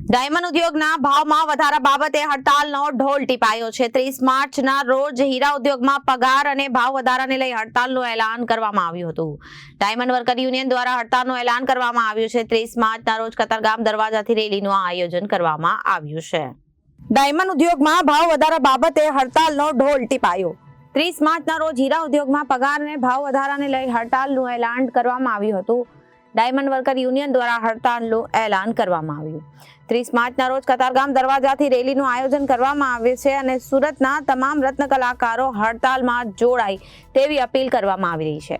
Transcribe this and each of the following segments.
Diamond ઉદ્યોગના ભાવમાં વધારા બાબતે હડતાલનો ઢોલ ટીપાયો છે। 30 માર્ચના રોજ હીરા ઉદ્યોગમાં પગાર અને ભાવ વધારાને લઈ હડતાલનું એલાન કરવામાં આવ્યું હતું। ડાયમંડ વર્કર યુનિયન દ્વારા હડતાલનું એલાન કરવામાં આવ્યું છે। 30 માર્ચના રોજ કતારગામ દરવાજાથી રેલીનું આયોજન કરવામાં આવ્યું છે। ડાયમંડ ઉદ્યોગમાં ભાવ વધારા બાબતે હડતાલનો ઢોલ ટીપાયો। 30 માર્ચના રોજ હીરા ઉદ્યોગમાં પગાર અને ભાવ વધારાને લઈ હડતાલનું એલાન કરવામાં આવ્યું હતું। ડાયમંડ વર્કર યુનિયન દ્વારા હડતાલનું એલાન કરવામાં આવ્યું। 30 માર્ચના રોજ કતારગામ દરવાજાથી રેલીનું આયોજન કરવામાં આવ્યું છે અને સુરતના તમામ રત્ન કલાકારો હડતાલમાં જોડાય તેવી અપીલ કરવામાં આવી રહી છે।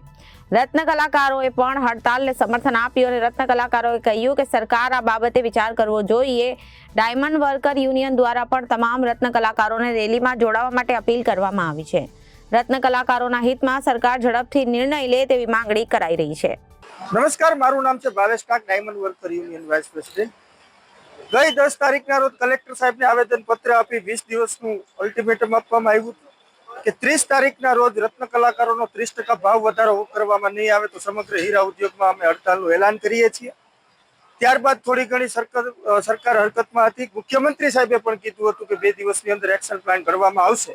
રત્ન કલાકારોએ પણ હડતાલને સમર્થન આપ્યું અને રત્ન કલાકારોએ કહ્યું કે સરકાર આ બાબતે વિચાર કરવો જોઈએ। ડાયમંડ વર્કર યુનિયન દ્વારા પણ તમામ રત્ન કલાકારોને રેલીમાં જોડાવા માટે અપીલ કરવામાં આવી છે। રત્ન કલાકારોના હિતમાં સરકાર ઝડપથી નિર્ણય લે તેવી માંગણી કરાઈ રહી છે। નમસ્કાર, મારું નામ છે Bhavesh Kak, diamond worker union vice president. ગઈ 10 તારીખના રોજ કલેક્ટર સાહેબને આવેદનપત્ર આપી 20 દિવસનું અલ્ટિમેટમ આપવામાં આવ્યું કે 30 તારીખના રોજ રત્ન કલાકારોનો 30% ભાવ વધારો કરવામાં નહીં આવે તો સમગ્ર હીરા ઉદ્યોગમાં અમે હડતાલનું એલાન કરીએ છીએ। ત્યારબાદ થોડી ઘણી સરકાર હરકતમાં હતી। મુખ્યમંત્રી સાહેબે પણ કીધું હતું કે 2 દિવસની અંદર એક્શન પ્લાન ઘડવામાં આવશે,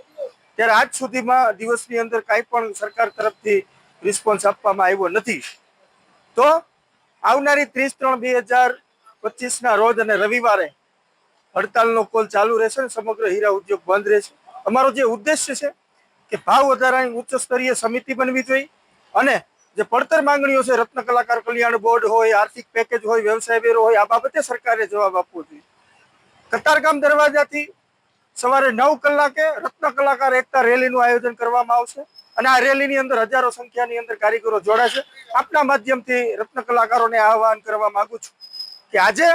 ત્યારે આજ સુધીમાં દિવસની અંદર કાંઈ પણ સરકાર તરફથી રિસ્પોન્સ આપવામાં આવ્યો નથી। તો આવનારી 30/3/2025ના રોજ અને રવિવારે હડતાલનો કોલ ચાલુ રહેશે, સમગ્ર હીરા ઉદ્યોગ બંધ રહેશે। અમારો જે ઉદ્દેશ્ય છે કે ભાવ વધારાની ઉચ્ચ સ્તરીય સમિતિ બનવી જોઈએ અને જે પડતર માંગણીઓ છે, રત્ન કલાકાર કલ્યાણ બોર્ડ હોય, આર્થિક પેકેજ હોય, વ્યવસાય વેરો હોય, આ બાબતે સરકારે જવાબ આપવો જોઈએ। કતારગામ દરવાજાથી સવારે 9 કલાકે રત્ન કલાકાર એકતા રેલીનું આયોજન કરવામાં આવશે અને આ રેલીની અંદર હજારો સંખ્યાની અંદર કારીગરો જોડાશે। આપના માધ્યમથી રત્ન કલાકારોને આહવાન કરવા માંગુ છું કે આજે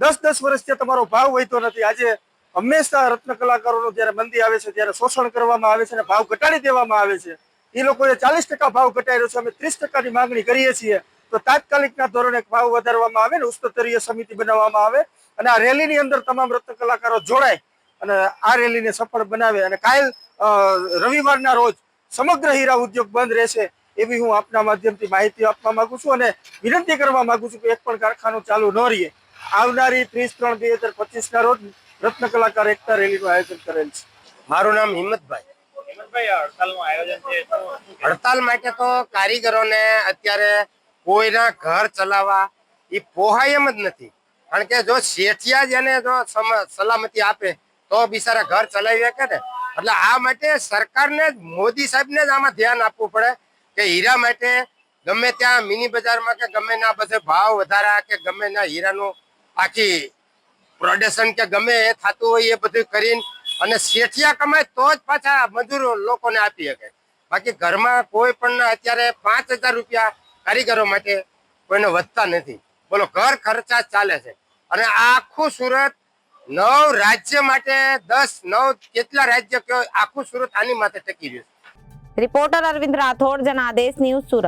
10 વર્ષથી તમારો ભાવ વધતો નથી। આજે હંમેશા રત્ન કલાકારોનું જ્યારે મંદી આવે છે ત્યારે શોષણ કરવામાં આવે છે અને ભાવ ઘટાડી દેવામાં આવે છે। એ લોકોએ 40% ભાવ ઘટાડ્યો છે, અમે 30%ની માંગણી કરીએ છીએ। તો તાત્કાલિકના ધોરણે ભાવ વધારવામાં આવે ને ઉચ્ચસ્તરીય સમિતિ બનાવવામાં આવે અને આ રેલીની અંદર તમામ રત્ન કલાકારો જોડાય અને આ રેલીને સફળ બનાવે અને કાલ રવિવારના રોજ સમગ્ર હીરા ઉદ્યોગ બંધ રહેશે એવી હું આપના માધ્યમથી માહિતી આપવા માંગુ છું અને વિનંતી કરવા માંગુ છું કે એક પણ કારખાનું ચાલુ ન રહે। આવનારી 30/3/2025ના રોજ રત્ન કલાકાર એકતા રેલીનું આયોજન કરેલ છે। મારું નામ હિંમતભાઈ। હડતાલનું આયોજન છે તો હડતાલ માટે તો કારીગરોને અત્યારે કોઈના ઘર ચલાવવા એ પોહાય એમ જ નથી, કારણ કે જો શેઠિયા જ એને જો સલામતી આપે તો બિચારા ઘર ચલાવી શકે ને। એટલે આ માટે સરકારને મોદી સાહેબને જ આમાં ધ્યાન આપવું પડે કે હીરા માટે ગમે ત્યાં મિની બજારમાં કે ગમે ના બધે ભાવ વધારા કે ગમે ના હીરાનું આખી પ્રોડક્શન કે ગમે એ થતું હોય એ બધું કરીને અને શેઠિયા કમાય તો જ પાછા મજૂર લોકોને આપી શકે। બાકી ઘરમાં કોઈ પણ અત્યારે 5,000 રૂપિયા કારીગરો માટે કોઈને વધતા નથી। બોલો, ઘર ખર્ચા ચાલે છે અને આખું સુરત 9 રાજ્ય માટે 10-9 કેટલા રાજ્ય કયો આખું સુરત આની માટે ટકી રહ્યું છે। Reporter Arvind Rathod, Janadesh news, Surat.